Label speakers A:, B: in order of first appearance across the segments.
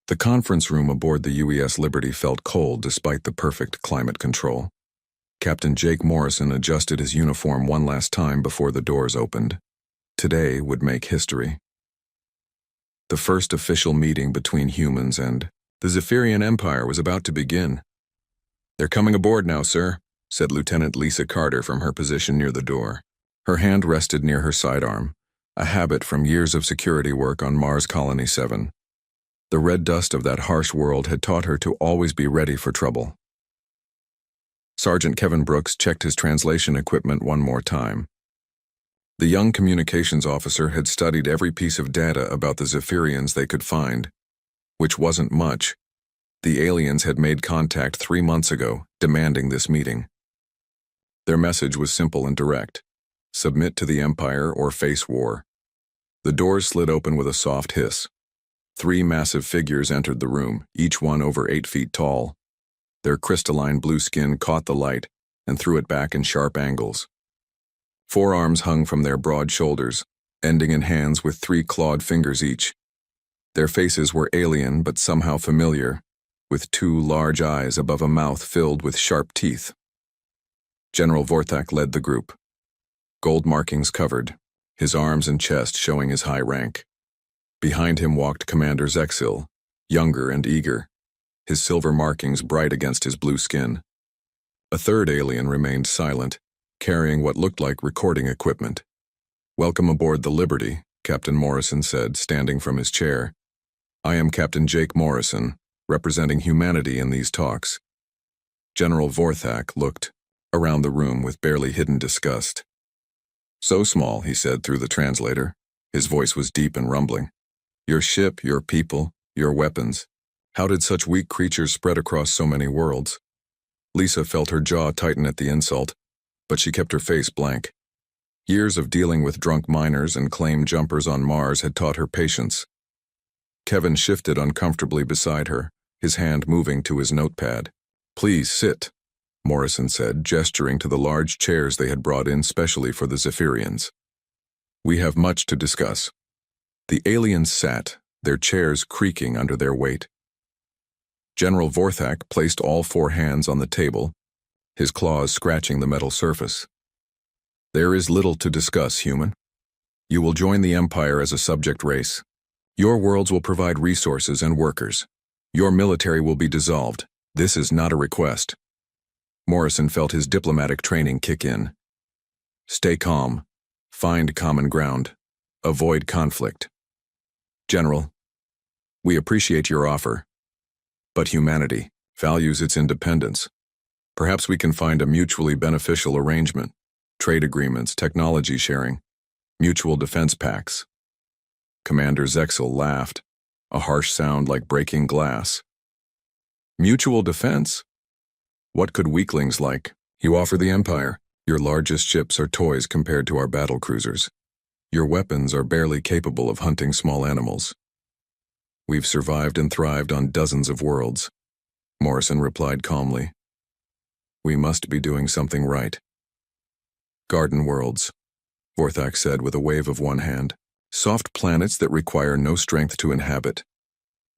A: The conference room aboard the UES Liberty felt cold despite the perfect climate control. Captain Jake Morrison adjusted his uniform one last time before the doors opened. Today would make history. The first official meeting between humans and the Zephyrian Empire was about to begin. "They're coming aboard now, sir," said Lieutenant Lisa Carter from her position near the door. Her hand rested near her sidearm, a habit from years of security work on Mars Colony 7. The red dust of that harsh world had taught her to always be ready for trouble. Sergeant Kevin Brooks checked his translation equipment one more time. The young communications officer had studied every piece of data about the Zephyrians they could find, which wasn't much. The aliens had made contact 3 months ago, demanding this meeting. Their message was simple and direct: submit to the Empire or face war. The doors slid open with a soft hiss. 3 massive figures entered the room, each one over 8 feet tall. Their crystalline blue skin caught the light and threw it back in sharp angles. 4 arms hung from their broad shoulders, ending in hands with 3 clawed fingers each. Their faces were alien but somehow familiar, with 2 large eyes above a mouth filled with sharp teeth. General Vorthak led the group. Gold markings covered, his arms and chest showing his high rank. Behind him walked Commander Zexil, younger and eager, his silver markings bright against his blue skin. A third alien remained silent, carrying what looked like recording equipment. "Welcome aboard the Liberty," Captain Morrison said, standing from his chair. "I am Captain Jake Morrison, representing humanity in these talks." General Vorthak looked around the room with barely hidden disgust. "So small," he said through the translator. His voice was deep and rumbling. "Your ship, your people, your weapons. How did such weak creatures spread across so many worlds?" Lisa felt her jaw tighten at the insult, but she kept her face blank. Years of dealing with drunk miners and claim jumpers on Mars had taught her patience. Kevin shifted uncomfortably beside her, his hand moving to his notepad. "Please sit," Morrison said, gesturing to the large chairs they had brought in specially for the Zephyrians. "We have much to discuss." The aliens sat, their chairs creaking under their weight. General Vorthak placed all 4 hands on the table, his claws scratching the metal surface. "There is little to discuss, human. You will join the Empire as a subject race. Your worlds will provide resources and workers. Your military will be dissolved. This is not a request." Morrison felt his diplomatic training kick in. "Stay calm. Find common ground. Avoid conflict. General, we appreciate your offer, but humanity values its independence. Perhaps we can find a mutually beneficial arrangement, trade agreements, technology sharing, mutual defense pacts." Commander Zexil laughed, a harsh sound like breaking glass. "Mutual defense? What could weaklings like you offer the Empire? Your largest ships are toys compared to our battle cruisers. Your weapons are barely capable of hunting small animals. We've survived and thrived on dozens of worlds," Morrison replied calmly. "We must be doing something right." "Garden worlds," Vorthak said with a wave of one hand. "Soft planets that require no strength to inhabit.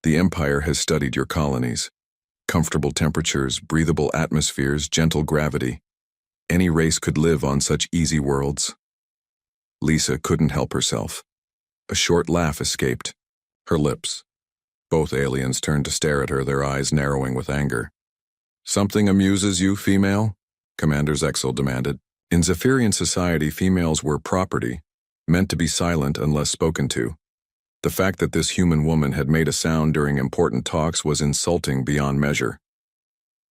A: The Empire has studied your colonies. Comfortable temperatures, breathable atmospheres, gentle gravity. Any race could live on such easy worlds." Lisa couldn't help herself. A short laugh escaped her lips. Both aliens turned to stare at her, their eyes narrowing with anger. "Something amuses you, female?" Commander Zexil demanded. In Zephyrian society, females were property, meant to be silent unless spoken to. The fact that this human woman had made a sound during important talks was insulting beyond measure.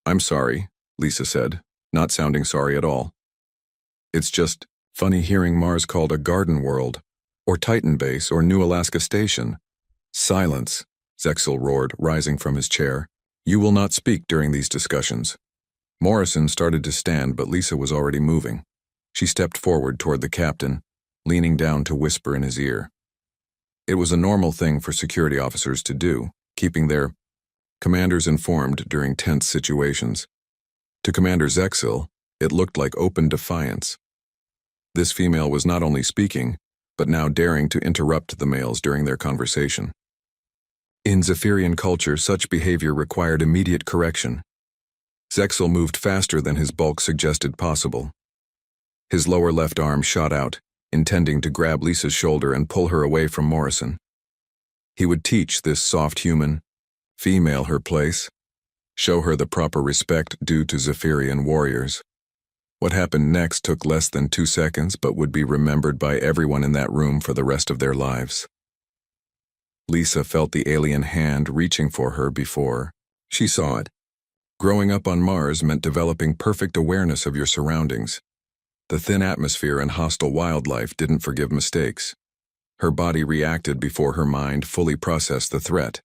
A: "I'm sorry," Lisa said, not sounding sorry at all. "It's just funny hearing Mars called a garden world, or Titan base, or New Alaska Station." "Silence," Zexil roared, rising from his chair. "You will not speak during these discussions." Morrison started to stand, but Lisa was already moving. She stepped forward toward the captain, leaning down to whisper in his ear. It was a normal thing for security officers to do, keeping their commanders informed during tense situations. To Commander Zexil, it looked like open defiance. This female was not only speaking, but now daring to interrupt the males during their conversation. In Zephyrian culture, such behavior required immediate correction. Zexel moved faster than his bulk suggested possible. His lower left arm shot out, intending to grab Lisa's shoulder and pull her away from Morrison. He would teach this soft human, female her place, show her the proper respect due to Zephyrian warriors. What happened next took less than 2 seconds but would be remembered by everyone in that room for the rest of their lives. Lisa felt the alien hand reaching for her before she saw it. Growing up on Mars meant developing perfect awareness of your surroundings. The thin atmosphere and hostile wildlife didn't forgive mistakes. Her body reacted before her mind fully processed the threat.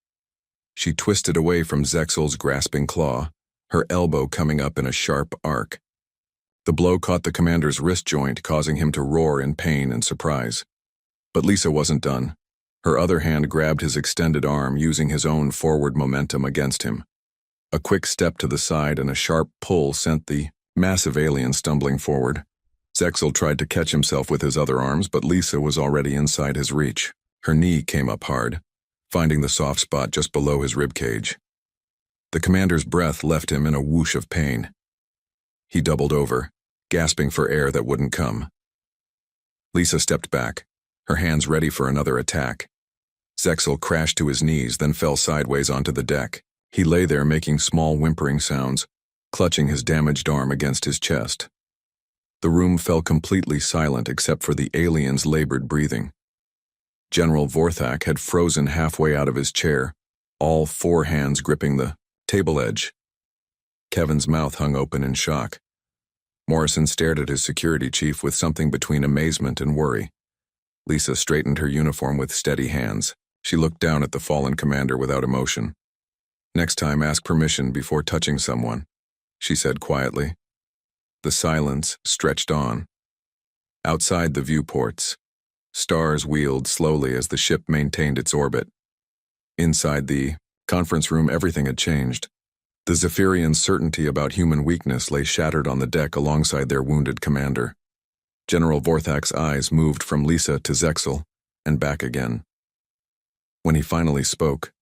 A: She twisted away from Zexel's grasping claw, her elbow coming up in a sharp arc. The blow caught the commander's wrist joint, causing him to roar in pain and surprise. But Lisa wasn't done. Her other hand grabbed his extended arm, using his own forward momentum against him. A quick step to the side and a sharp pull sent the massive alien stumbling forward. Zexel tried to catch himself with his other arms, but Lisa was already inside his reach. Her knee came up hard, finding the soft spot just below his ribcage. The commander's breath left him in a whoosh of pain. He doubled over, gasping for air that wouldn't come. Lisa stepped back, her hands ready for another attack. Zexel crashed to his knees, then fell sideways onto the deck. He lay there making small whimpering sounds, clutching his damaged arm against his chest. The room fell completely silent except for the alien's labored breathing. General Vorthak had frozen halfway out of his chair, all 4 hands gripping the table edge. Kevin's mouth hung open in shock. Morrison stared at his security chief with something between amazement and worry. Lisa straightened her uniform with steady hands. She looked down at the fallen commander without emotion. "Next time, ask permission before touching someone," she said quietly. The silence stretched on. Outside the viewports, stars wheeled slowly as the ship maintained its orbit. Inside the conference room, everything had changed. The Zephyrian certainty about human weakness lay shattered on the deck alongside their wounded commander. General Vorthak's eyes moved from Lisa to Zexel and back again. When he finally spoke,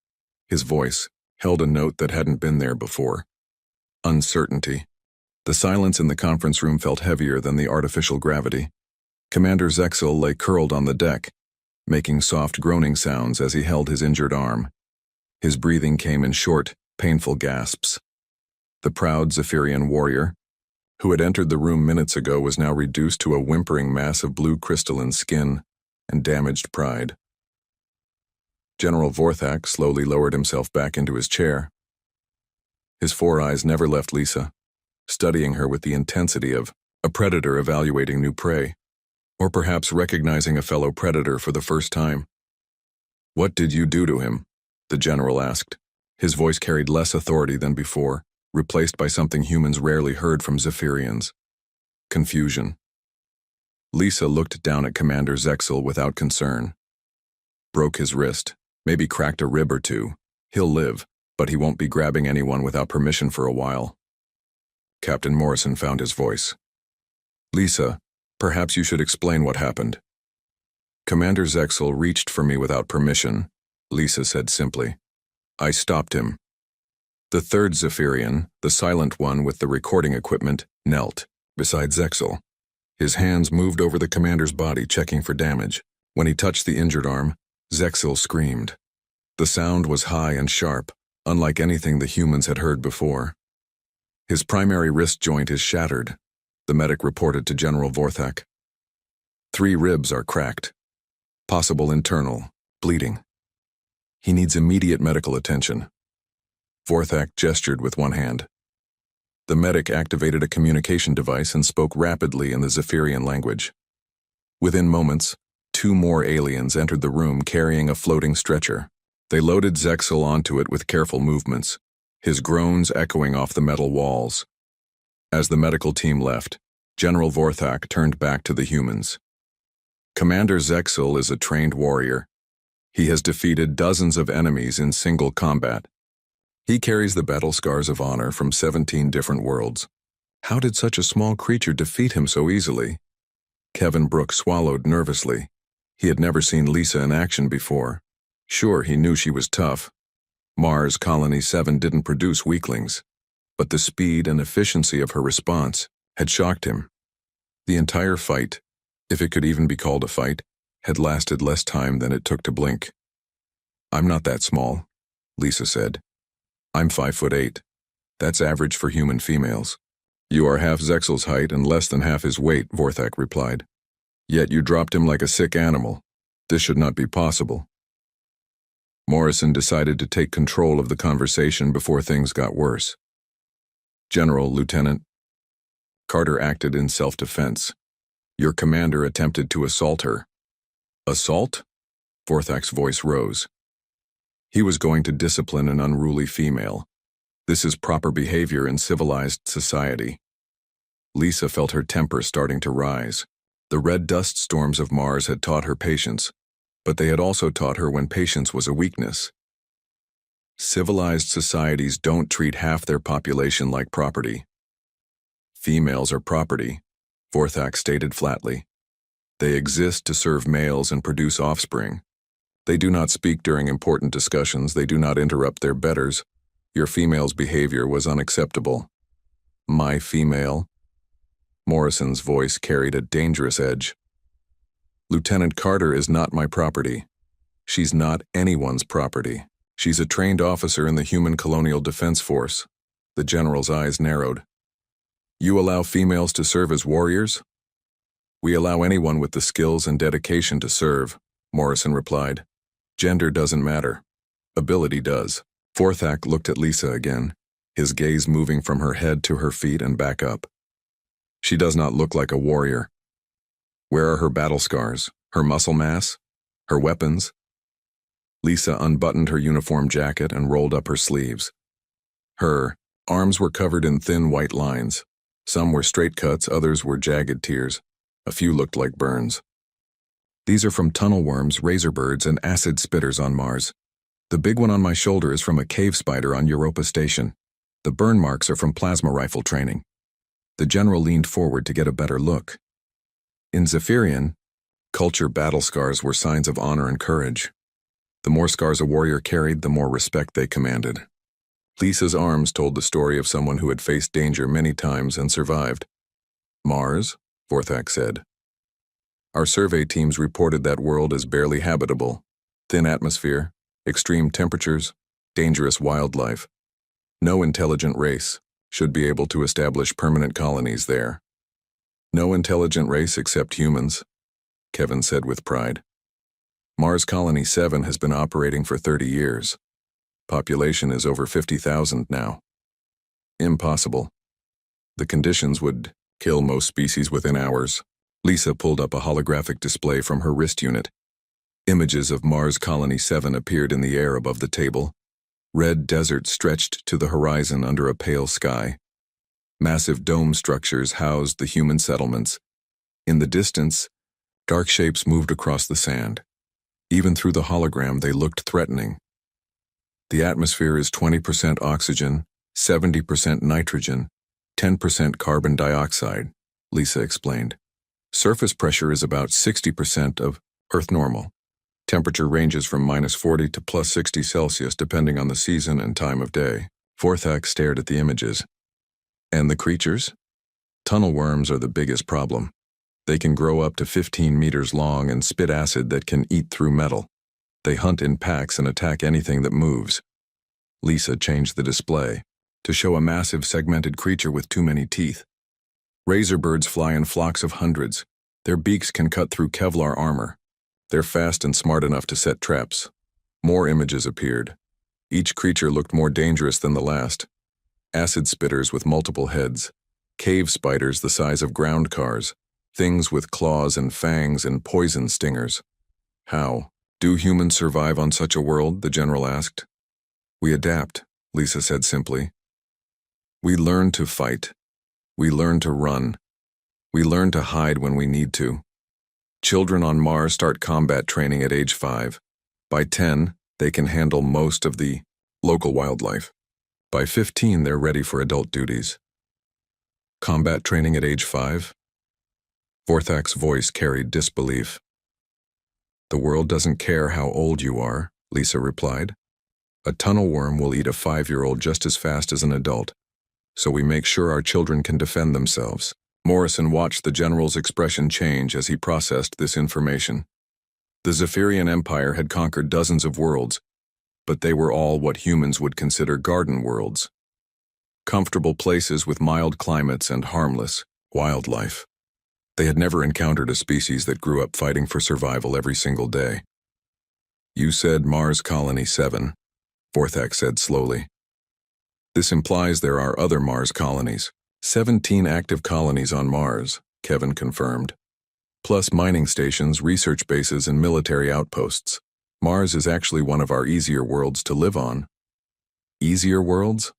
A: his voice held a note that hadn't been there before: uncertainty. The silence in the conference room felt heavier than the artificial gravity. Commander Zexel lay curled on the deck, making soft groaning sounds as he held his injured arm. His breathing came in short, painful gasps. The proud Zephyrian warrior, who had entered the room minutes ago, was now reduced to a whimpering mass of blue crystalline skin and damaged pride. General Vorthak slowly lowered himself back into his chair. His 4 eyes never left Lisa, studying her with the intensity of a predator evaluating new prey, or perhaps recognizing a fellow predator for the first time. "What did you do to him?" the general asked. His voice carried less authority than before, replaced by something humans rarely heard from Zephyrians: confusion. Lisa looked down at Commander Zexel without concern. "Broke his wrist, maybe cracked a rib or 2. He'll live, but he won't be grabbing anyone without permission for a while." Captain Morrison found his voice. "Lisa, perhaps you should explain what happened." "Commander Zexel reached for me without permission," Lisa said simply. "I stopped him." The third Zephyrian, the silent one with the recording equipment, knelt beside Zexel. His hands moved over the commander's body, checking for damage. When he touched the injured arm, Zexel screamed. The sound was high and sharp, unlike anything the humans had heard before. "His primary wrist joint is shattered," the medic reported to General Vorthak. 3 ribs are cracked. Possible internal bleeding. He needs immediate medical attention. Vorthak gestured with one hand. The medic activated a communication device and spoke rapidly in the Zephyrian language. Within moments, 2 more aliens entered the room carrying a floating stretcher. They loaded Zexel onto it with careful movements, his groans echoing off the metal walls. As the medical team left, General Vorthak turned back to the humans. "Commander Zexel is a trained warrior. He has defeated dozens of enemies in single combat. He carries the battle scars of honor from 17 different worlds. How did such a small creature defeat him so easily?" Kevin Brooke swallowed nervously. He had never seen Lisa in action before. Sure, he knew she was tough, Mars Colony 7 didn't produce weaklings, but the speed and efficiency of her response had shocked him. The entire fight, if it could even be called a fight, had lasted less time than it took to blink. "I'm not that small," Lisa said. "I'm 5'8". That's average for human females. "You are half Zexel's height and less than half his weight," Vorthak replied. "Yet you dropped him like a sick animal. This should not be possible." Morrison decided to take control of the conversation before things got worse. "General, Lieutenant." Carter acted in self-defense. "Your commander attempted to assault her." "Assault?" Vorthak's voice rose. "He was going to discipline an unruly female. This is proper behavior in civilized society." Lisa felt her temper starting to rise. The red dust storms of Mars had taught her patience, but they had also taught her when patience was a weakness. Civilized societies don't treat half their population like property. "Females are property," Vorthak stated flatly. "They exist to serve males and produce offspring. They do not speak during important discussions. They do not interrupt their betters. Your female's behavior was unacceptable." "My female?" Morrison's voice carried a dangerous edge. "Lieutenant Carter is not my property. She's not anyone's property. She's a trained officer in the Human Colonial Defense Force." The general's eyes narrowed. "You allow females to serve as warriors?" "We allow anyone with the skills and dedication to serve," Morrison replied. "Gender doesn't matter. Ability does." Vorthak looked at Lisa again, his gaze moving from her head to her feet and back up. "She does not look like a warrior. Where are her battle scars, her muscle mass, her weapons?" Lisa unbuttoned her uniform jacket and rolled up her sleeves. Her arms were covered in thin white lines. Some were straight cuts, others were jagged tears. A few looked like burns. "These are from tunnel worms, razor birds, and acid spitters on Mars. The big one on my shoulder is from a cave spider on Europa Station. The burn marks are from plasma rifle training." The general leaned forward to get a better look. In Zephyrian culture, battle scars were signs of honor and courage. The more scars a warrior carried, the more respect they commanded. Lisa's arms told the story of someone who had faced danger many times and survived. "Mars?" Vorthak said. "Our survey teams reported that world as barely habitable. Thin atmosphere, extreme temperatures, dangerous wildlife. No intelligent race should be able to establish permanent colonies there." "No intelligent race except humans," Kevin said with pride. "Mars Colony 7 has been operating for 30 years. Population is over 50,000 now. Impossible. The conditions would kill most species within hours." Lisa pulled up a holographic display from her wrist unit. Images of Mars Colony 7 appeared in the air above the table. Red desert stretched to the horizon under a pale sky. Massive dome structures housed the human settlements. In the distance, dark shapes moved across the sand. Even through the hologram, they looked threatening. "The atmosphere is 20% oxygen, 70% nitrogen, 10% carbon dioxide," Lisa explained. "Surface pressure is about 60% of Earth normal. Temperature ranges from -40 to +60 Celsius depending on the season and time of day." Vorthak stared at the images. "And the creatures?" "Tunnel worms are the biggest problem. They can grow up to 15 meters long and spit acid that can eat through metal. They hunt in packs and attack anything that moves." Lisa changed the display to show a massive segmented creature with too many teeth. "Razor birds fly in flocks of hundreds. Their beaks can cut through Kevlar armor. They're fast and smart enough to set traps." More images appeared. Each creature looked more dangerous than the last. Acid spitters with multiple heads, cave spiders the size of ground cars, things with claws and fangs and poison stingers. "How do humans survive on such a world?" the general asked. "We adapt," Lisa said simply. "We learn to fight. We learn to run. We learn to hide when we need to. Children on Mars start combat training at age 5. By 10, they can handle most of the local wildlife. By 15, they're ready for adult duties." "Combat training at age 5? Vorthak's voice carried disbelief. "The world doesn't care how old you are," Lisa replied. A tunnel worm will eat a 5-year-old just as fast as an adult, so we make sure our children can defend themselves. Morrison watched the general's expression change as he processed this information. The Zephyrian Empire had conquered dozens of worlds, but they were all what humans would consider garden worlds. Comfortable places with mild climates and harmless wildlife. They had never encountered a species that grew up fighting for survival every single day. "You said Mars Colony 7, Vorthak said slowly. "This implies there are other Mars colonies. 17 active colonies on Mars," Kevin confirmed. "Plus mining stations, research bases, and military outposts. Mars is actually one of our easier worlds to live on." "Easier worlds?"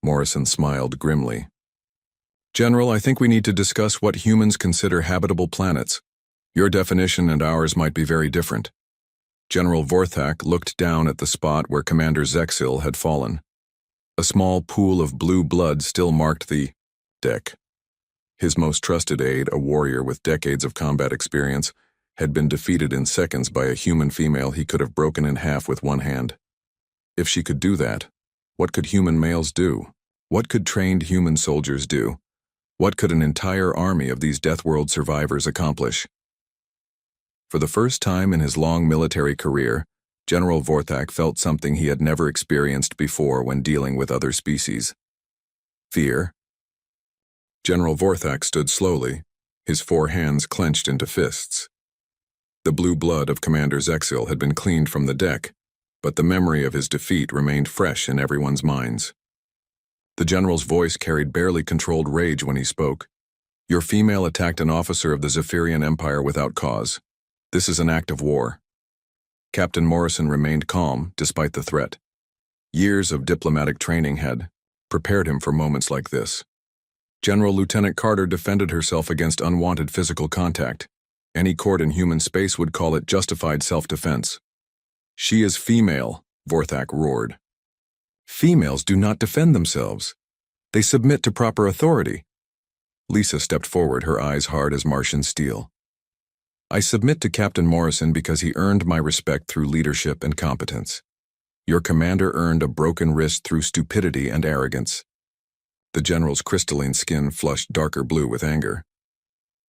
A: Morrison smiled grimly. "General, I think we need to discuss what humans consider habitable planets. Your definition and ours might be very different." General Vorthak looked down at the spot where Commander Zexil had fallen. A small pool of blue blood still marked the deck. His most trusted aide, a warrior with decades of combat experience, had been defeated in seconds by a human female he could have broken in half with one hand. If she could do that, what could human males do? What could trained human soldiers do? What could an entire army of these Deathworld survivors accomplish? For the first time in his long military career, General Vorthak felt something he had never experienced before when dealing with other species. Fear. General Vorthak stood slowly, his 4 hands clenched into fists. The blue blood of Commander Zexil had been cleaned from the deck, but the memory of his defeat remained fresh in everyone's minds. The general's voice carried barely controlled rage when he spoke. "Your female attacked an officer of the Zephyrian Empire without cause. This is an act of war." Captain Morrison remained calm despite the threat. Years of diplomatic training had prepared him for moments like this. General Lieutenant Carter defended herself against unwanted physical contact. Any court in human space would call it justified self-defense. "She is female," Vorthak roared. "Females do not defend themselves. They submit to proper authority." Lisa stepped forward, her eyes hard as Martian steel. "I submit to Captain Morrison because he earned my respect through leadership and competence. Your commander earned a broken wrist through stupidity and arrogance." The general's crystalline skin flushed darker blue with anger.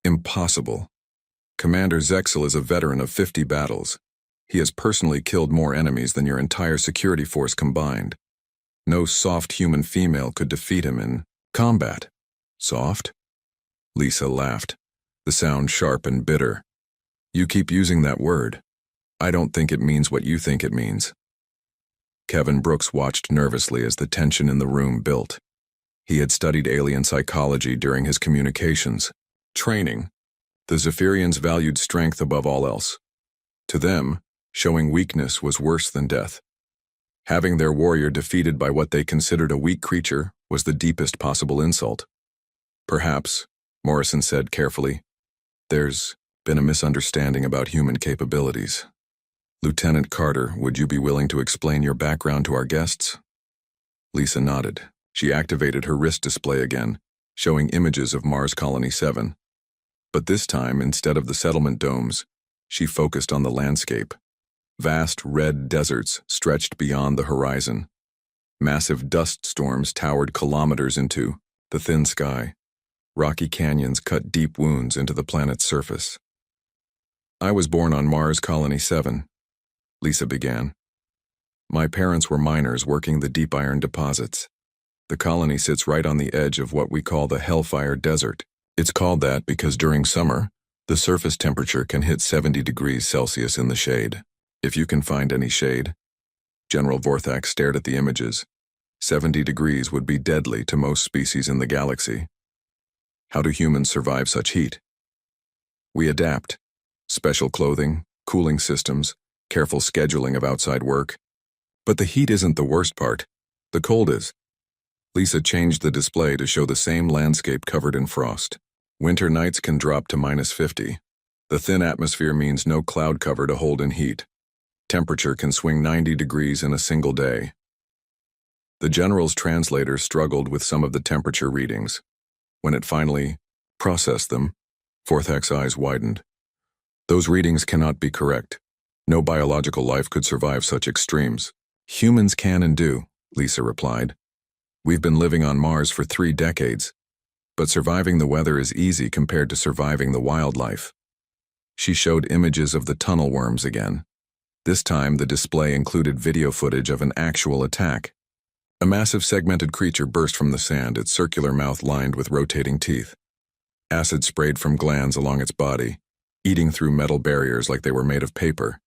A: "Impossible. Commander Zexil is a veteran of 50 battles. He has personally killed more enemies than your entire security force combined. No soft human female could defeat him in combat." "Soft?" Lisa laughed, the sound sharp and bitter. "You keep using that word. I don't think it means what you think it means." Kevin Brooks watched nervously as the tension in the room built. He had studied alien psychology during his communications training. The Zephyrians valued strength above all else. To them, showing weakness was worse than death. Having their warrior defeated by what they considered a weak creature was the deepest possible insult. "Perhaps," Morrison said carefully, "there's been a misunderstanding about human capabilities. Lieutenant Carter, would you be willing to explain your background to our guests?" Lisa nodded. She activated her wrist display again, showing images of Mars Colony 7. But this time, instead of the settlement domes, she focused on the landscape. Vast red deserts stretched beyond the horizon. Massive dust storms towered kilometers into the thin sky. Rocky canyons cut deep wounds into the planet's surface. "I was born on Mars Colony 7, Lisa began. "My parents were miners working the deep iron deposits. The colony sits right on the edge of what we call the Hellfire Desert. It's called that because during summer, the surface temperature can hit 70 degrees Celsius in the shade. If you can find any shade." General Vorthak stared at the images. 70 degrees would be deadly to most species in the galaxy. How do humans survive such heat? "We adapt. Special clothing, cooling systems, careful scheduling of outside work. But the heat isn't the worst part. The cold is." Lisa changed the display to show the same landscape covered in frost. "Winter nights can drop to -50. The thin atmosphere means no cloud cover to hold in heat. Temperature can swing 90 degrees in a single day." The general's translator struggled with some of the temperature readings. When it finally processed them, Vorthak's eyes widened. "Those readings cannot be correct. No biological life could survive such extremes. Humans can and do, Lisa replied. We've been living on Mars for 3 decades, but surviving the weather is easy compared to surviving the wildlife. She showed images of the tunnel worms again. This time, the display included video footage of an actual attack. A massive segmented creature burst from the sand, its circular mouth lined with rotating teeth. Acid sprayed from glands along its body, eating through metal barriers like they were made of paper.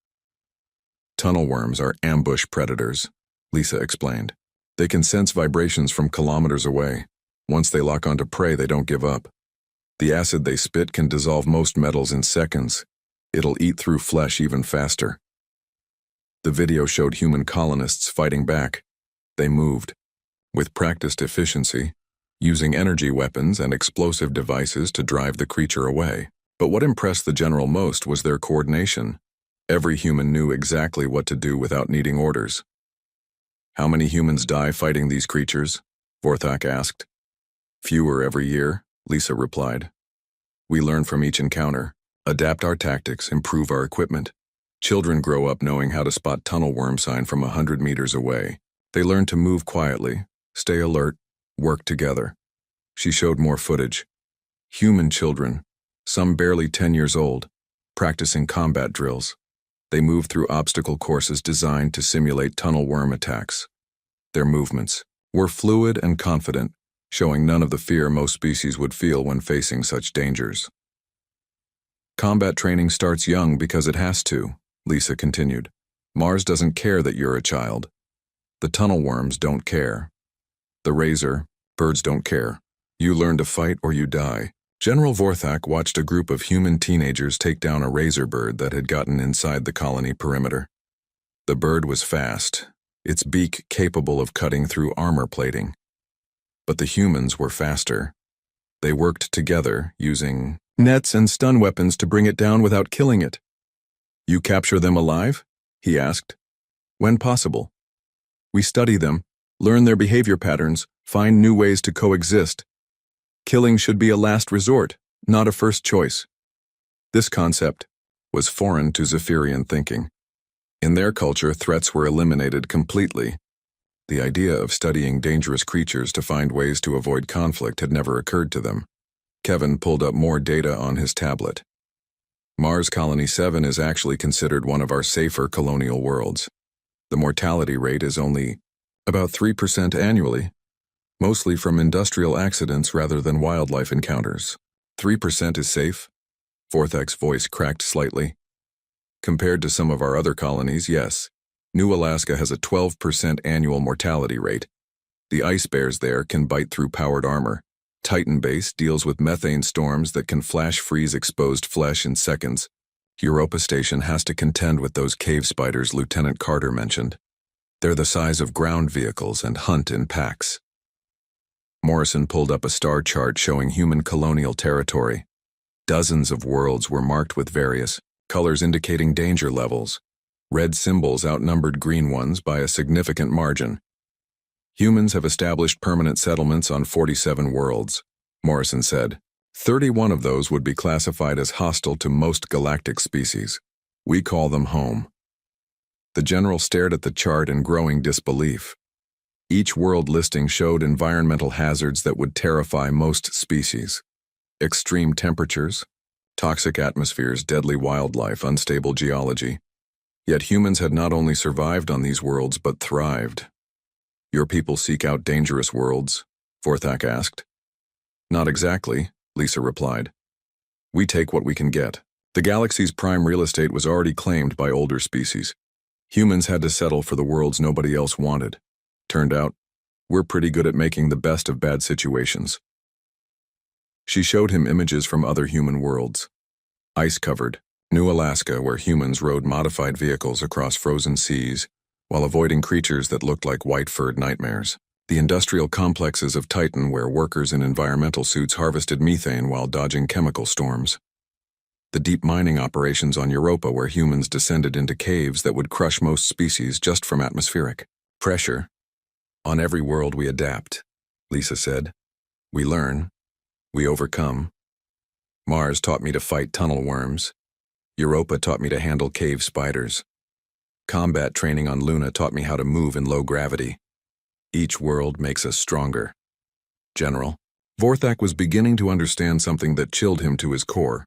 A: Tunnel worms are ambush predators, Lisa explained. They can sense vibrations from kilometers away. Once they lock onto prey, they don't give up. The acid they spit can dissolve most metals in seconds. It'll eat through flesh even faster. The video showed human colonists fighting back. They moved, with practiced efficiency, using energy weapons and explosive devices to drive the creature away. But what impressed the general most was their coordination. Every human knew exactly what to do without needing orders. How many humans die fighting these creatures? Vorthak asked. Fewer every year, Lisa replied. We learn from each encounter, adapt our tactics, improve our equipment. Children grow up knowing how to spot tunnel worm sign from 100 meters away. They learn to move quietly, stay alert, work together. She showed more footage. Human children, some barely 10 years old, practicing combat drills. They move through obstacle courses designed to simulate tunnel worm attacks. Their movements were fluid and confident, showing none of the fear most species would feel when facing such dangers. Combat training starts young because it has to, Lisa continued. Mars doesn't care that you're a child. The tunnel worms don't care. The razor, birds don't care. You learn to fight or you die. General Vorthak watched a group of human teenagers take down a razor bird that had gotten inside the colony perimeter. The bird was fast, its beak capable of cutting through armor plating. But the humans were faster. They worked together, using nets and stun weapons to bring it down without killing it. You capture them alive? He asked. When possible. We study them, learn their behavior patterns, find new ways to coexist. Killing should be a last resort, not a first choice. This concept was foreign to Zephyrian thinking. In their culture, threats were eliminated completely. The idea of studying dangerous creatures to find ways to avoid conflict had never occurred to them. Kevin pulled up more data on his tablet. Mars Colony 7 is actually considered one of our safer colonial worlds. The mortality rate is only about 3% annually, mostly from industrial accidents rather than wildlife encounters. 3% is safe? Vorthak's voice cracked slightly. Compared to some of our other colonies, yes. New Alaska has a 12% annual mortality rate. The ice bears there can bite through powered armor. Titan Base deals with methane storms that can flash freeze exposed flesh in seconds. Europa Station has to contend with those cave spiders Lieutenant Carter mentioned. They're the size of ground vehicles and hunt in packs. Morrison pulled up a star chart showing human colonial territory. Dozens of worlds were marked with various colors indicating danger levels. Red symbols outnumbered green ones by a significant margin. Humans have established permanent settlements on 47 worlds, Morrison said. 31 of those would be classified as hostile to most galactic species. We call them home. The general stared at the chart in growing disbelief. Each world listing showed environmental hazards that would terrify most species. Extreme temperatures, toxic atmospheres, deadly wildlife, unstable geology. Yet humans had not only survived on these worlds but thrived. Your people seek out dangerous worlds? Vorthak asked. Not exactly, Lisa replied. We take what we can get. The galaxy's prime real estate was already claimed by older species. Humans had to settle for the worlds nobody else wanted. Turned out, we're pretty good at making the best of bad situations. She showed him images from other human worlds. Ice-covered, New Alaska, where humans rode modified vehicles across frozen seas while avoiding creatures that looked like white-furred nightmares. The industrial complexes of Titan, where workers in environmental suits harvested methane while dodging chemical storms. The deep mining operations on Europa, where humans descended into caves that would crush most species just from atmospheric pressure. On every world we adapt, Lisa said. We learn. We overcome. Mars taught me to fight tunnel worms. Europa taught me to handle cave spiders. Combat training on Luna taught me how to move in low gravity. Each world makes us stronger. General, Vorthak was beginning to understand something that chilled him to his core.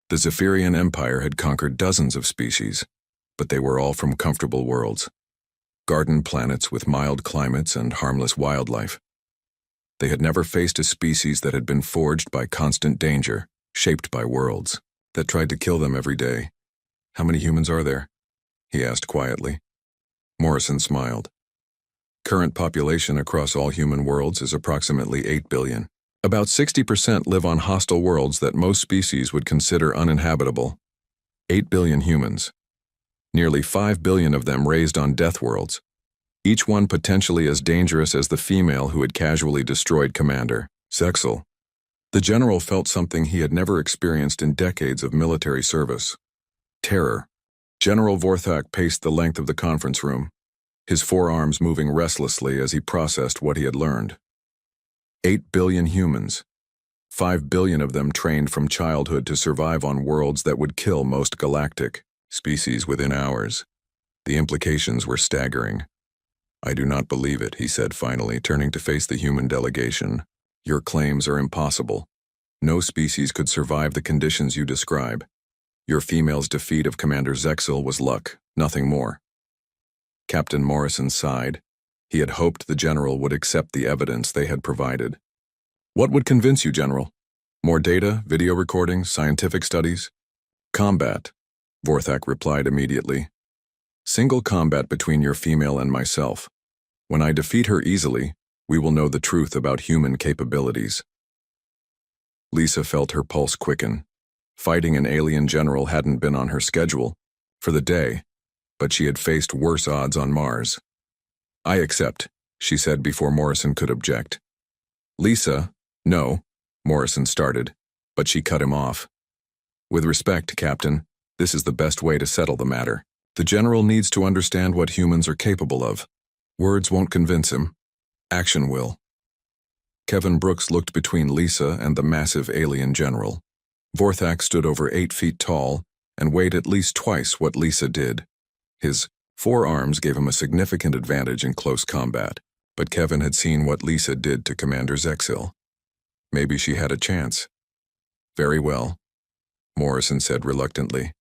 A: The Zephyrian Empire had conquered dozens of species, but they were all from comfortable worlds. Garden planets with mild climates and harmless wildlife. They had never faced a species that had been forged by constant danger, shaped by worlds that tried to kill them every day. "How many humans are there?" he asked quietly. Morrison smiled. "Current population across all human worlds is approximately 8 billion. About 60% live on hostile worlds that most species would consider uninhabitable. 8 billion humans. Nearly 5 billion of them raised on death worlds, each one potentially as dangerous as the female who had casually destroyed Commander Zexel." The general felt something he had never experienced in decades of military service. Terror. General Vorthak paced the length of the conference room, his forearms moving restlessly as he processed what he had learned. 8 billion humans. 5 billion of them trained from childhood to survive on worlds that would kill most galactic species within hours. The implications were staggering. "I do not believe it," he said finally, turning to face the human delegation. "Your claims are impossible. No species could survive the conditions you describe. Your female's defeat of Commander Zexel was luck, nothing more." Captain Morrison sighed. He had hoped the general would accept the evidence they had provided. "What would convince you, General? More data, video recordings, scientific studies?" "Combat," Vorthak replied immediately. "Single combat between your female and myself. When I defeat her easily, we will know the truth about human capabilities." Lisa felt her pulse quicken. Fighting an alien general hadn't been on her schedule for the day, but she had faced worse odds on Mars. "I accept," she said before Morrison could object. "Lisa, no," Morrison started, but she cut him off. "With respect, Captain, this is the best way to settle the matter. The general needs to understand what humans are capable of. Words won't convince him. Action will." Kevin Brooks looked between Lisa and the massive alien general. Vorthak stood over 8 feet tall and weighed at least twice what Lisa did. His forearms gave him a significant advantage in close combat, but Kevin had seen what Lisa did to Commander Zexil. Maybe she had a chance. "Very well," Morrison said reluctantly.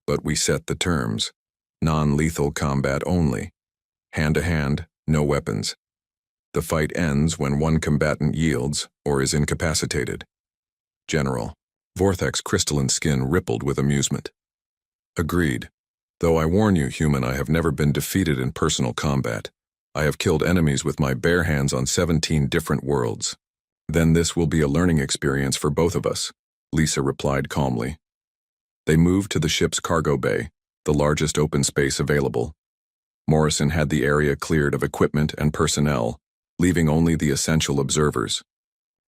A: "But we set the terms. Non-lethal combat only. Hand-to-hand, no weapons. The fight ends when one combatant yields or is incapacitated." "General." Vorthak's crystalline skin rippled with amusement. "Agreed. Though I warn you, human, I have never been defeated in personal combat. I have killed enemies with my bare hands on 17 different worlds." "Then this will be a learning experience for both of us," Lisa replied calmly. They moved to the ship's cargo bay, the largest open space available. Morrison had the area cleared of equipment and personnel, leaving only the essential observers.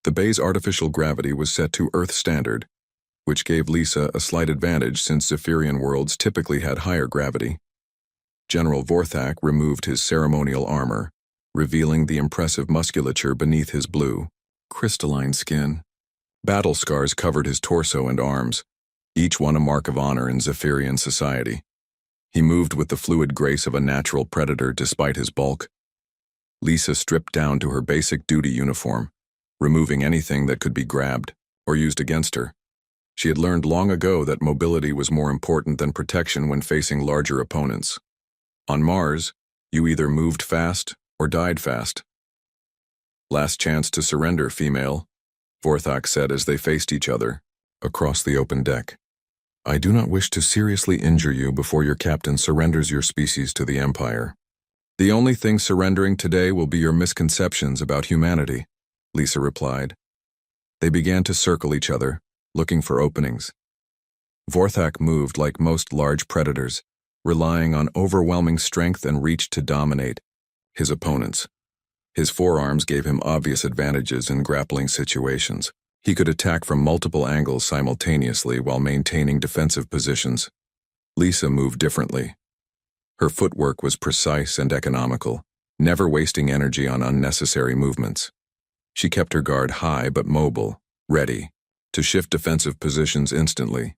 A: The bay's artificial gravity was set to Earth standard, which gave Lisa a slight advantage since Zephyrian worlds typically had higher gravity. General Vorthak removed his ceremonial armor, revealing the impressive musculature beneath his blue, crystalline skin. Battle scars covered his torso and arms, each one a mark of honor in Zephyrian society. He moved with the fluid grace of a natural predator despite his bulk. Lisa stripped down to her basic duty uniform, removing anything that could be grabbed or used against her. She had learned long ago that mobility was more important than protection when facing larger opponents. On Mars, you either moved fast or died fast. "Last chance to surrender, female," Vorthak said as they faced each other, across the open deck. "I do not wish to seriously injure you before your captain surrenders your species to the Empire. The only thing surrendering today will be your misconceptions about humanity," Lisa replied. They began to circle each other, looking for openings. Vorthak moved like most large predators, relying on overwhelming strength and reach to dominate his opponents. His forearms gave him obvious advantages in grappling situations. He could attack from multiple angles simultaneously while maintaining defensive positions. Lisa moved differently. Her footwork was precise and economical, never wasting energy on unnecessary movements. She kept her guard high but mobile, ready to shift defensive positions instantly.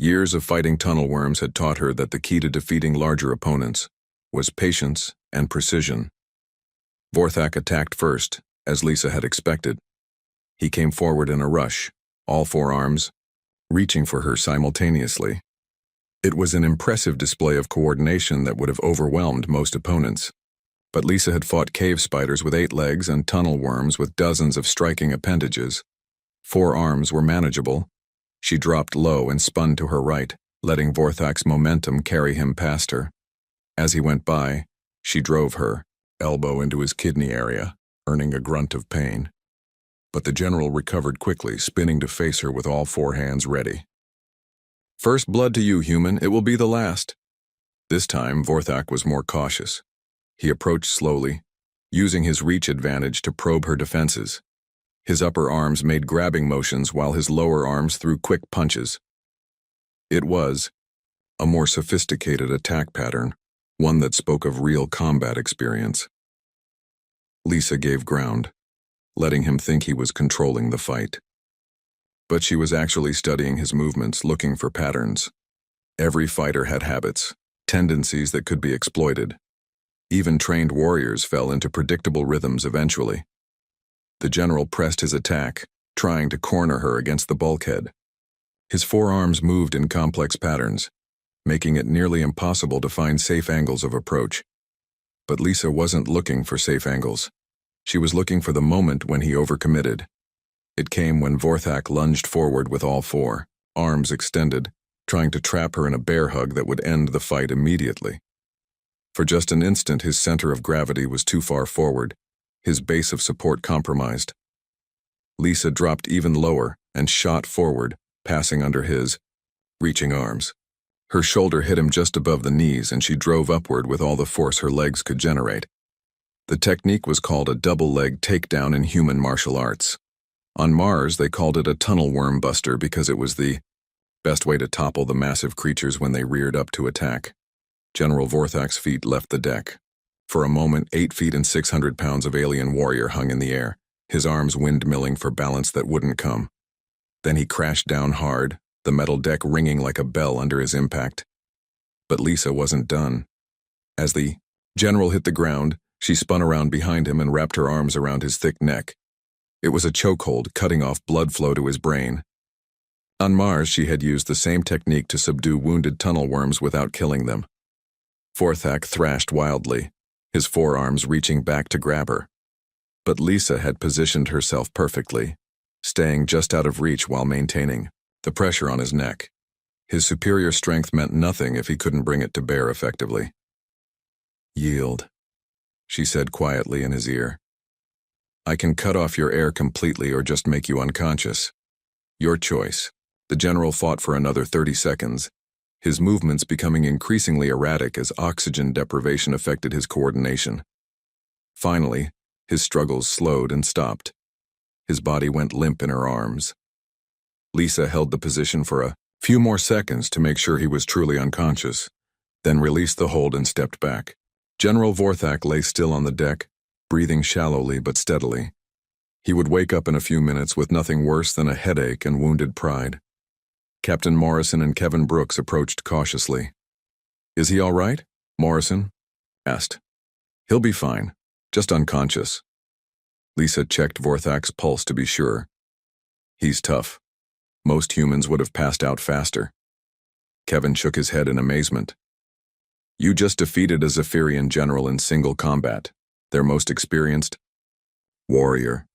A: Years of fighting tunnel worms had taught her that the key to defeating larger opponents was patience and precision. Vorthak attacked first, as Lisa had expected. He came forward in a rush, all four arms, reaching for her simultaneously. It was an impressive display of coordination that would have overwhelmed most opponents. But Lisa had fought cave spiders with 8 legs and tunnel worms with dozens of striking appendages. 4 arms were manageable. She dropped low and spun to her right, letting Vorthak's momentum carry him past her. As he went by, she drove her elbow into his kidney area, earning a grunt of pain. But the general recovered quickly, spinning to face her with all 4 hands ready. "First blood to you, human. It will be the last." This time, Vorthak was more cautious. He approached slowly, using his reach advantage to probe her defenses. His upper arms made grabbing motions while his lower arms threw quick punches. It was a more sophisticated attack pattern, one that spoke of real combat experience. Lisa gave ground, letting him think he was controlling the fight. But she was actually studying his movements, looking for patterns. Every fighter had habits, tendencies that could be exploited. Even trained warriors fell into predictable rhythms eventually. The general pressed his attack, trying to corner her against the bulkhead. His 4 arms moved in complex patterns, making it nearly impossible to find safe angles of approach. But Lisa wasn't looking for safe angles. She was looking for the moment when he overcommitted. It came when Vorthak lunged forward with all 4 arms extended, trying to trap her in a bear hug that would end the fight immediately. For just an instant, his center of gravity was too far forward, his base of support compromised. Lisa dropped even lower and shot forward, passing under his reaching arms. Her shoulder hit him just above the knees, and she drove upward with all the force her legs could generate. The technique was called a double-leg takedown in human martial arts. On Mars, they called it a tunnel worm buster because it was the best way to topple the massive creatures when they reared up to attack. General Vorthak's feet left the deck. For a moment, 8 feet and 600 pounds of alien warrior hung in the air, his arms windmilling for balance that wouldn't come. Then he crashed down hard, the metal deck ringing like a bell under his impact. But Lisa wasn't done. As the general hit the ground, she spun around behind him and wrapped her arms around his thick neck. It was a chokehold, cutting off blood flow to his brain. On Mars, she had used the same technique to subdue wounded tunnel worms without killing them. Vorthak thrashed wildly, his forearms reaching back to grab her. But Lisa had positioned herself perfectly, staying just out of reach while maintaining the pressure on his neck. His superior strength meant nothing if he couldn't bring it to bear effectively. "Yield," she said quietly in his ear. "I can cut off your air completely or just make you unconscious. Your choice." The general fought for another 30 seconds, his movements becoming increasingly erratic as oxygen deprivation affected his coordination. Finally, his struggles slowed and stopped. His body went limp in her arms. Lisa held the position for a few more seconds to make sure he was truly unconscious, then released the hold and stepped back. General Vorthak lay still on the deck, breathing shallowly but steadily. He would wake up in a few minutes with nothing worse than a headache and wounded pride. Captain Morrison and Kevin Brooks approached cautiously. "Is he all right?" Morrison asked. "He'll be fine, just unconscious." Lisa checked Vorthak's pulse to be sure. "He's tough. Most humans would have passed out faster." Kevin shook his head in amazement. "You just defeated a Zephyrian general in single combat, their most experienced warrior."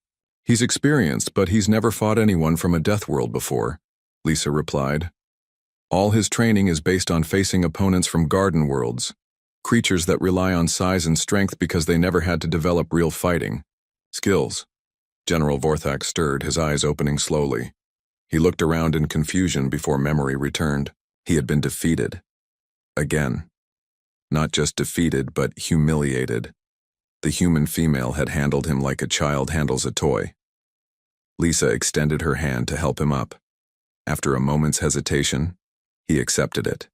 A: "He's experienced, but he's never fought anyone from a Deathworld before," Lisa replied. "All his training is based on facing opponents from garden worlds, creatures that rely on size and strength because they never had to develop real fighting skills." General Vorthak stirred, his eyes opening slowly. He looked around in confusion before memory returned. He had been defeated. Again. Not just defeated, but humiliated. The human female had handled him like a child handles a toy. Lisa extended her hand to help him up. After a moment's hesitation, he accepted it.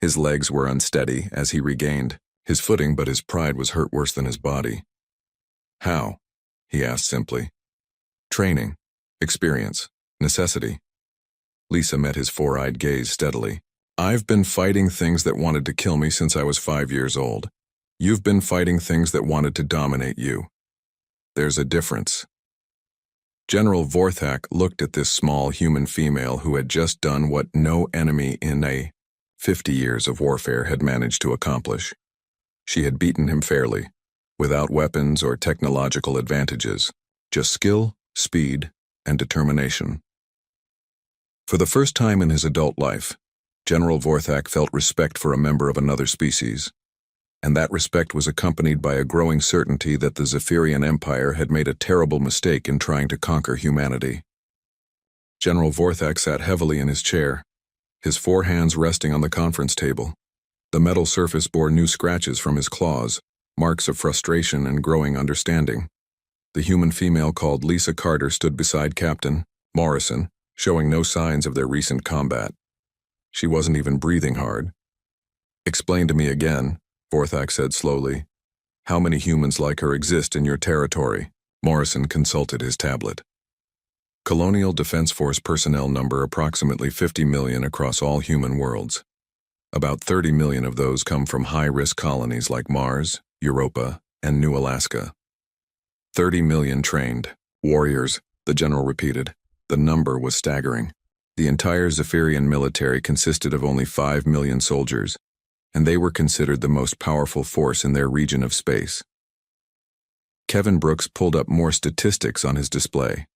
A: His legs were unsteady as he regained his footing, but his pride was hurt worse than his body. "How?" he asked simply. "Training, experience, necessity." Lisa met his four-eyed gaze steadily. I've been fighting things that wanted to kill me since I was 5 years old. You've been fighting things that wanted to dominate you. There's a difference. General Vorthak looked at this small human female who had just done what no enemy in 50 years of warfare had managed to accomplish. She had beaten him fairly, without weapons or technological advantages, just skill, speed, and determination. For the first time in his adult life, General Vorthak felt respect for a member of another species, and that respect was accompanied by a growing certainty that the Zephyrian Empire had made a terrible mistake in trying to conquer humanity. General Vorthak sat heavily in his chair, his 4 hands resting on the conference table. The metal surface bore new scratches from his claws, marks of frustration and growing understanding. The human female called Lisa Carter stood beside Captain Morrison, showing no signs of their recent combat. She wasn't even breathing hard. Explain to me again, Vorthak said slowly. How many humans like her exist in your territory? Morrison consulted his tablet. Colonial Defense Force personnel number approximately 50 million across all human worlds. About 30 million of those come from high-risk colonies like Mars, Europa, and New Alaska. 30 million trained warriors, the general repeated. The number was staggering. The entire Zephyrian military consisted of only 5 million soldiers, and they were considered the most powerful force in their region of space. Kevin Brooks pulled up more statistics on his display.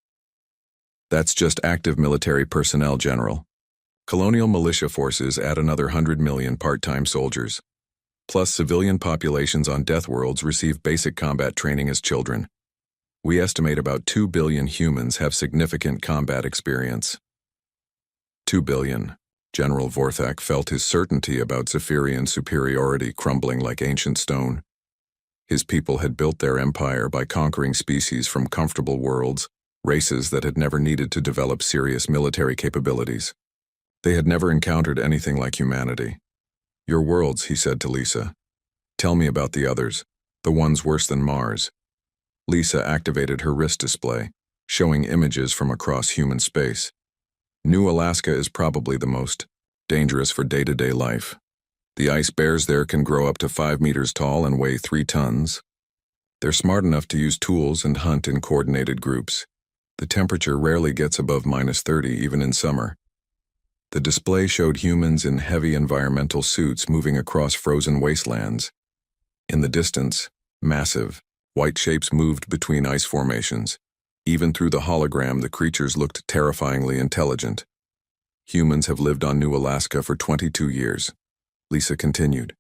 A: That's just active military personnel, General. Colonial militia forces add another 100 million part-time soldiers. Plus civilian populations on Deathworlds receive basic combat training as children. We estimate about 2 billion humans have significant combat experience. 2 billion. General Vorthak felt his certainty about Zephyrian superiority crumbling like ancient stone. His people had built their empire by conquering species from comfortable worlds, races that had never needed to develop serious military capabilities. They had never encountered anything like humanity. Your worlds, he said to Lisa. Tell me about the others, the ones worse than Mars. Lisa activated her wrist display, showing images from across human space. New Alaska is probably the most dangerous for day-to-day life. The ice bears there can grow up to 5 meters tall and weigh 3 tons. They're smart enough to use tools and hunt in coordinated groups. The temperature rarely gets above -30 even in summer. The display showed humans in heavy environmental suits moving across frozen wastelands. In the distance, massive, white shapes moved between ice formations. Even through the hologram, the creatures looked terrifyingly intelligent. Humans have lived on New Alaska for 22 years. Lisa continued.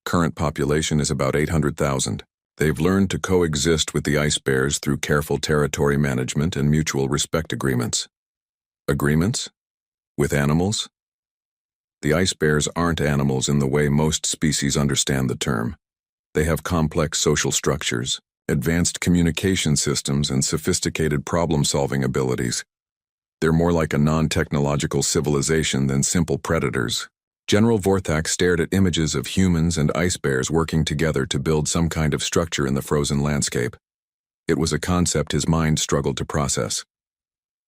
A: Current population is about 800,000. They've learned to coexist with the ice bears through careful territory management and mutual respect agreements. Agreements? With animals? The ice bears aren't animals in the way most species understand the term. They have complex social structures, advanced communication systems, and sophisticated problem-solving abilities. They're more like a non-technological civilization than simple predators. General Vorthak stared at images of humans and ice bears working together to build some kind of structure in the frozen landscape. It was a concept his mind struggled to process.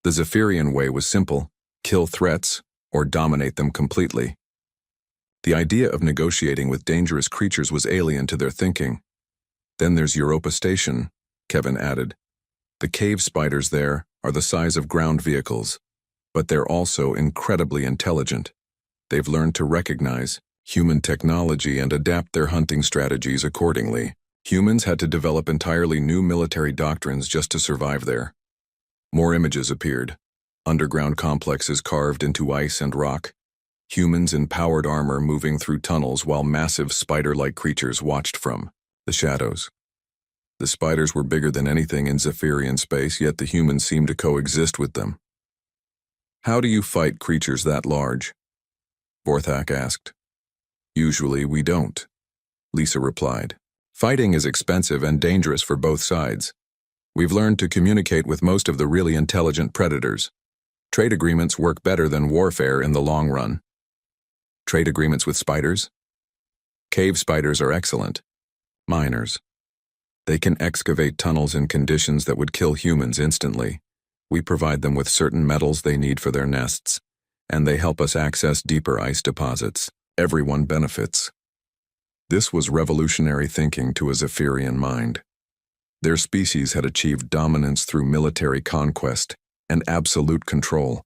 A: The Zephyrian way was simple: kill threats or dominate them completely. The idea of negotiating with dangerous creatures was alien to their thinking. Then there's Europa Station, Kevin added. The cave spiders there are the size of ground vehicles, but they're also incredibly intelligent. They've learned to recognize human technology and adapt their hunting strategies accordingly. Humans had to develop entirely new military doctrines just to survive there. More images appeared. Underground complexes carved into ice and rock. Humans in powered armor moving through tunnels while massive spider-like creatures watched from the shadows. The spiders were bigger than anything in Zephyrian space, yet the humans seemed to coexist with them. How do you fight creatures that large? Vorthak asked. Usually we don't, Lisa replied. Fighting is expensive and dangerous for both sides. We've learned to communicate with most of the really intelligent predators. Trade agreements work better than warfare in the long run. Trade agreements with spiders? Cave spiders are excellent. Miners. They can excavate tunnels in conditions that would kill humans instantly. We provide them with certain metals they need for their nests. and they help us access deeper ice deposits. Everyone benefits. This was revolutionary thinking to a Zephyrian mind. Their species had achieved dominance through military conquest and absolute control.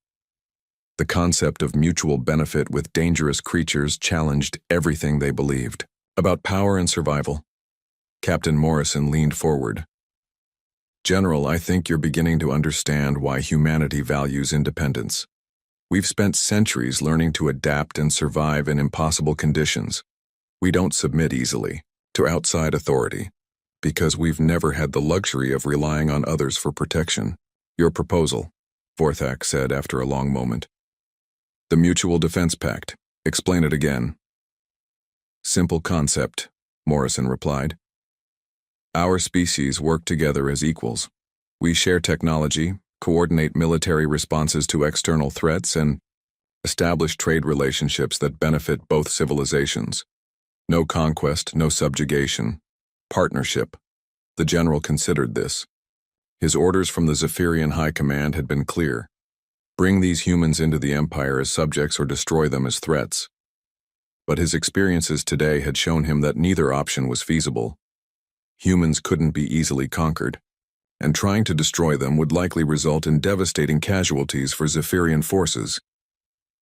A: The concept of mutual benefit with dangerous creatures challenged everything they believed about power and survival. Captain Morrison leaned forward. "General, I think you're beginning to understand why humanity values independence. We've spent centuries learning to adapt and survive in impossible conditions. We don't submit easily to outside authority because we've never had the luxury of relying on others for protection." "Your proposal," Vorthak said after a long moment. "The Mutual Defense Pact. Explain it again." "Simple concept," Morrison replied. "Our species work together as equals. We share technology, coordinate military responses to external threats, and establish trade relationships that benefit both civilizations. No conquest, no subjugation. Partnership." The general considered this. His orders from the Zephyrian High Command had been clear. Bring these humans into the Empire as subjects or destroy them as threats. But his experiences today had shown him that neither option was feasible. Humans couldn't be easily conquered, and trying to destroy them would likely result in devastating casualties for Zephyrian forces.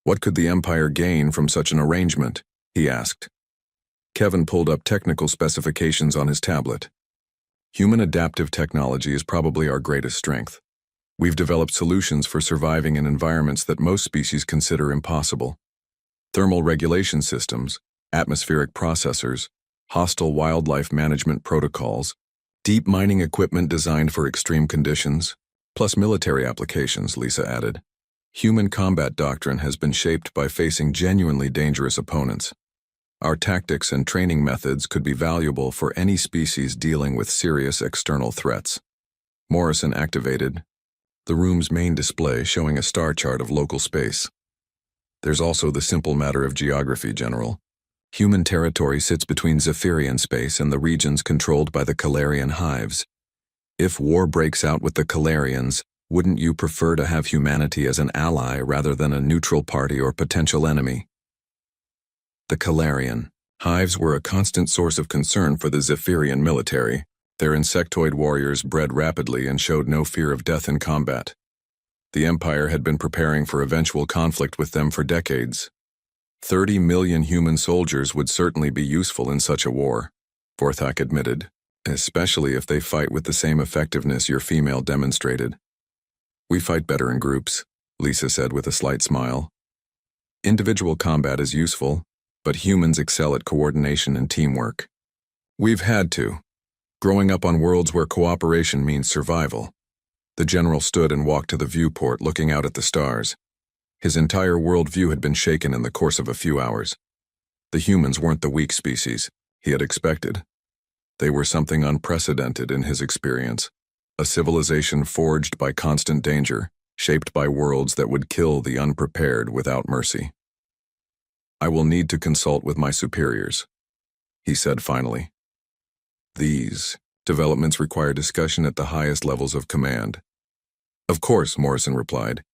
A: What could the Empire gain from such an arrangement? He asked. Kevin pulled up technical specifications on his tablet. Human adaptive technology is probably our greatest strength. We've developed solutions for surviving in environments that most species consider impossible. Thermal regulation systems, atmospheric processors, hostile wildlife management protocols, deep mining equipment designed for extreme conditions, plus military applications, Lisa added. Human combat doctrine has been shaped by facing genuinely dangerous opponents. Our tactics and training methods could be valuable for any species dealing with serious external threats. Morrison activated the room's main display showing a star chart of local space. There's also the simple matter of geography, General. Human territory sits between Zephyrian space and the regions controlled by the Calarian hives. If war breaks out with the Calarians, wouldn't you prefer to have humanity as an ally rather than a neutral party or potential enemy? The Calarian hives were a constant source of concern for the Zephyrian military. Their insectoid warriors bred rapidly and showed no fear of death in combat. The Empire had been preparing for eventual conflict with them for decades. 30 million human soldiers would certainly be useful in such a war, Vorthak admitted, especially if they fight with the same effectiveness your female demonstrated. We fight better in groups, Lisa said with a slight smile. Individual combat is useful, but humans excel at coordination and teamwork. We've had to. Growing up on worlds where cooperation means survival. The general stood and walked to the viewport looking out at the stars. His entire worldview had been shaken in the course of a few hours. The humans weren't the weak species he had expected. They were something unprecedented in his experience, a civilization forged by constant danger, shaped by worlds that would kill the unprepared without mercy. "I will need to consult with my superiors," he said finally. "These developments require discussion at the highest levels of command." "Of course," Morrison replied.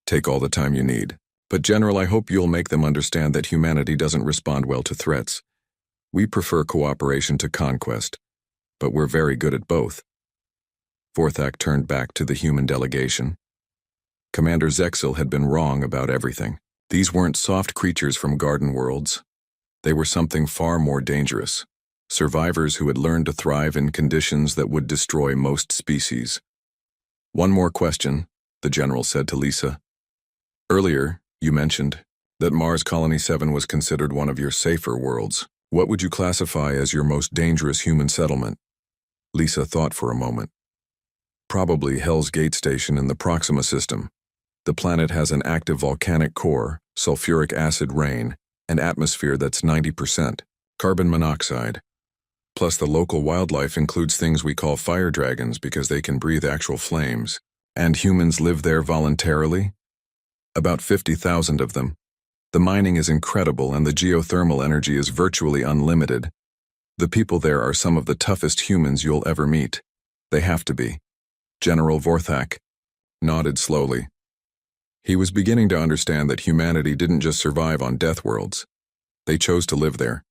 A: "Take all the time you need. But General, I hope you'll make them understand that humanity doesn't respond well to threats. We prefer cooperation to conquest, but we're very good at both." Vorthak turned back to the human delegation. Commander Zexel had been wrong about everything. These weren't soft creatures from garden worlds. They were something far more dangerous. Survivors who had learned to thrive in conditions that would destroy most species. "One more question," the general said to Lisa. "Earlier, you mentioned that Mars Colony 7 was considered one of your safer worlds. What would you classify as your most dangerous human settlement?" Lisa thought for a moment. "Probably Hell's Gate Station in the Proxima system. The planet has an active volcanic core, sulfuric acid rain, and atmosphere that's 90% carbon monoxide. Plus the local wildlife includes things we call fire dragons because they can breathe actual flames. And humans live there voluntarily? About 50,000 of them. The mining is incredible and the geothermal energy is virtually unlimited. The people there are some of the toughest humans you'll ever meet. They have to be." General Vorthak nodded slowly. He was beginning to understand that humanity didn't just survive on Deathworlds. They chose to live there.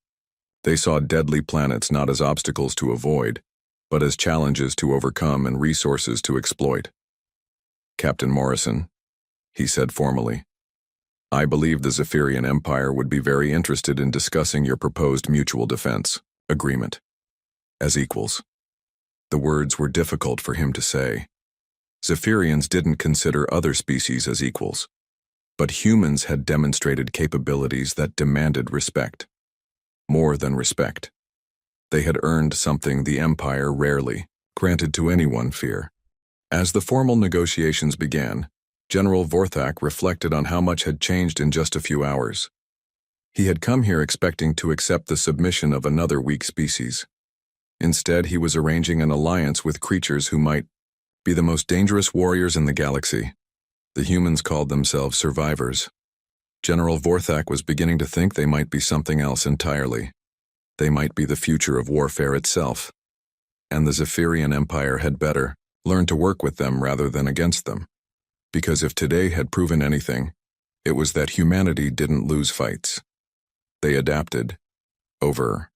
A: They saw deadly planets not as obstacles to avoid, but as challenges to overcome and resources to exploit. "Captain Morrison," he said formally, "I believe the Zephyrian Empire would be very interested in discussing your proposed mutual defense agreement as equals." The words were difficult for him to say. Zephyrians didn't consider other species as equals, but humans had demonstrated capabilities that demanded respect. More than respect. They had earned something the Empire rarely granted to anyone fear. As the formal negotiations began, General Vorthak reflected on how much had changed in just a few hours. He had come here expecting to accept the submission of another weak species. Instead, he was arranging an alliance with creatures who might be the most dangerous warriors in the galaxy. The humans called themselves survivors. General Vorthak was beginning to think they might be something else entirely. They might be the future of warfare itself. And the Zephyrian Empire had better learn to work with them rather than against them. Because if today had proven anything, it was that humanity didn't lose fights. They adapted over